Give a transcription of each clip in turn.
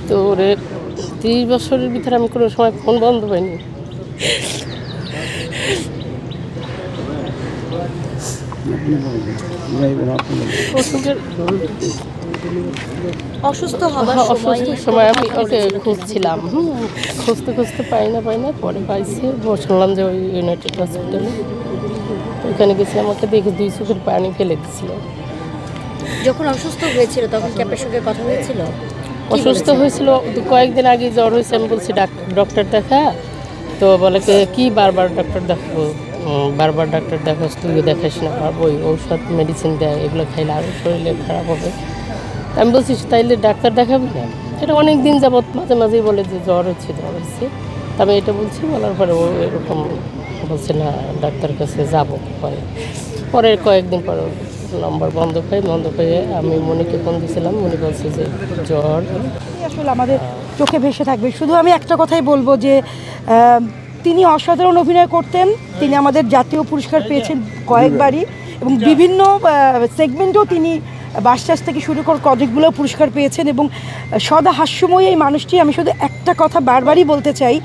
তো ওরে 30 বছরের ভিতরে আমি কোনো সময় ফোন বন্ধ পাইনি। অসুস্থ হওয়ার সময় আমি ওকে খুঁজছিলাম, খুঁজতে পাই না পরে পাইছি। শুনলাম যে ওই ইউনাইটেড হসপিটালে, ওইখানে গেছি। আমাকে দেখে 2 চোখের পানি ফেলে দিছিল। যখন অসুস্থ হয়েছিল তখন কি আপনার সঙ্গে কথা হয়েছিল? অসুস্থ হয়েছিল কয়েকদিন আগে, জ্বর হয়েছে। আমি বলছি ডক্টর দেখা। তো বলে কি বারবার ডক্টর দেখাবো, বারবার ডাক্তার দেখাস, তুইও দেখাস না, ওই ঔষধ মেডিসিন দেয়, এগুলো খাইলে আরও শরীরে খারাপ হবে। আমি বলছি তাইলে ডাক্তার দেখাবি না? এটা অনেক দিন যাবৎ মাঝেই বলে যে জ্বর হচ্ছে। আমি এটা বলছি, বলার পরে ও এরকম বলছে না ডাক্তার কাছে যাবো। পরে কয়েকদিন পরে নম্বর বন্ধ পেয়ে আমি মনিকে ফোন দিয়েছিলাম। মনি বলছে যে জ্বর। আসলে আমাদের চোখে ভেসে থাকবে। শুধু আমি একটা কথাই বলবো যে তিনি অসাধারণ অভিনয় করতেন। তিনি আমাদের জাতীয় পুরস্কার পেয়েছেন কয়েকবারই, এবং বিভিন্ন সেগমেন্টেও তিনি বাসচাষ থেকে শুরু করে কতগুলো পুরস্কার পেয়েছেন, এবং সদা হাস্যময়ী এই মানুষটি। আমি শুধু একটা কথা বারবারই বলতে চাই,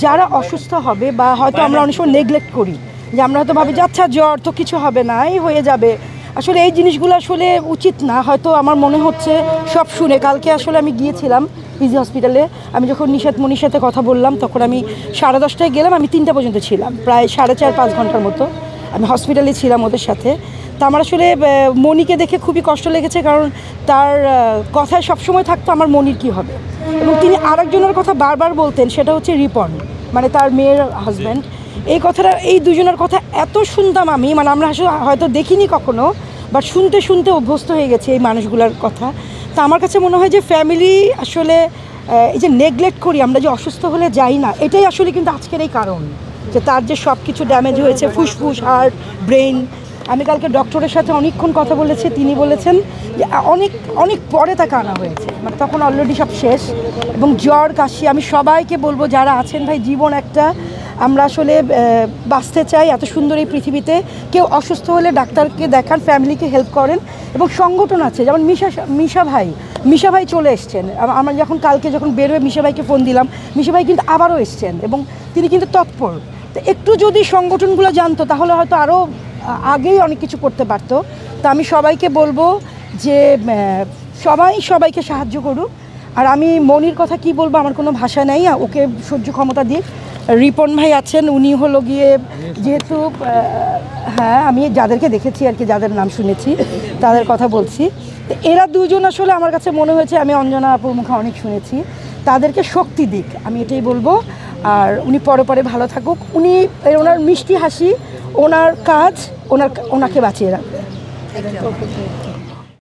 যারা অসুস্থ হবে বা হয়তো আমরা অনেক সময় নেগলেক্ট করি, যে আমরা হয়তো ভাবি যে আচ্ছা জ্বর তো কিছু হবে না, এই হয়ে যাবে। আসলে এই জিনিসগুলো আসলে উচিত না। হয়তো আমার মনে হচ্ছে সব শুনে, কালকে আসলে আমি গিয়েছিলাম পিজি হসপিটালে। আমি যখন মনির সাথে কথা বললাম তখন আমি 10:30টায় গেলাম, আমি 3টা পর্যন্ত ছিলাম, প্রায় 4.5-5 ঘন্টার মতো আমি হসপিটালে ছিলাম ওদের সাথে। তা আমার আসলে মনিকে দেখে খুবই কষ্ট লেগেছে, কারণ তার কথায় সবসময় থাকতো আমার মনির কী হবে। এবং তিনি আরেকজনের কথা বারবার বলতেন, সেটা হচ্ছে রিপন, মানে তার মেয়ের হাজব্যান্ড। এই কথাটা, এই দুজনের কথা এত শুনতাম আমি, মানে আমরা হয়তো দেখিনি কখনো, বাট শুনতে অভ্যস্ত হয়ে গেছি এই মানুষগুলোর কথা। তা আমার কাছে মনে হয় যে ফ্যামিলি আসলে এই যে নেগলেক্ট করি আমরা, যে অসুস্থ হলে যাই না, এটাই আসলে কিন্তু আজকের এই কারণ, যে তার যে সব কিছু ড্যামেজ হয়েছে, ফুসফুস, হার্ট, ব্রেন। আমি কালকে ডক্টরের সাথে অনেকক্ষণ কথা বলেছি। তিনি বলেছেন যে অনেক পরে তাকে আনা হয়েছে, মানে তখন অলরেডি সব শেষ। এবং জ্বর, কাশি, আমি সবাইকে বলবো যারা আছেন, ভাই জীবন একটা, আমরা আসলে বাঁচতে চাই এত সুন্দর এই পৃথিবীতে। কেউ অসুস্থ হলে ডাক্তারকে দেখান, ফ্যামিলিকে হেল্প করেন, এবং সংগঠন আছে যেমন মিশা ভাই চলে এসছেন। আমরা কালকে যখন বেরোয় মিশা ভাইকে ফোন দিলাম, মিশা ভাই কিন্তু আবারও এসছেন, এবং তিনি কিন্তু তৎপর। তো একটু যদি সংগঠনগুলো জানতো তাহলে হয়তো আরও আগেই অনেক কিছু করতে পারতো। তা আমি সবাইকে বলবো যে সবাইকে সাহায্য করুক। আর আমি মনির কথা কি বলবো, আমার কোনো ভাষা নেই। ওকে সহ্য ক্ষমতা দিক। রিপন ভাই আছেন, উনি হলো গিয়ে যেহেতু হ্যাঁ, আমি যাদেরকে দেখেছি আর কি, যাদের নাম শুনেছি তাদের কথা বলছি। তো এরা দুজন আসলে আমার কাছে মনে হয়েছে, আমি অঞ্জনা আপুর মুখে অনেক শুনেছি, তাদেরকে শক্তি দিক, আমি এটাই বলবো। আর উনি পরে ভালো থাকুক। ওনার মিষ্টি হাসি, ওনার কাজ ওনাকে বাঁচিয়ে রাখবে।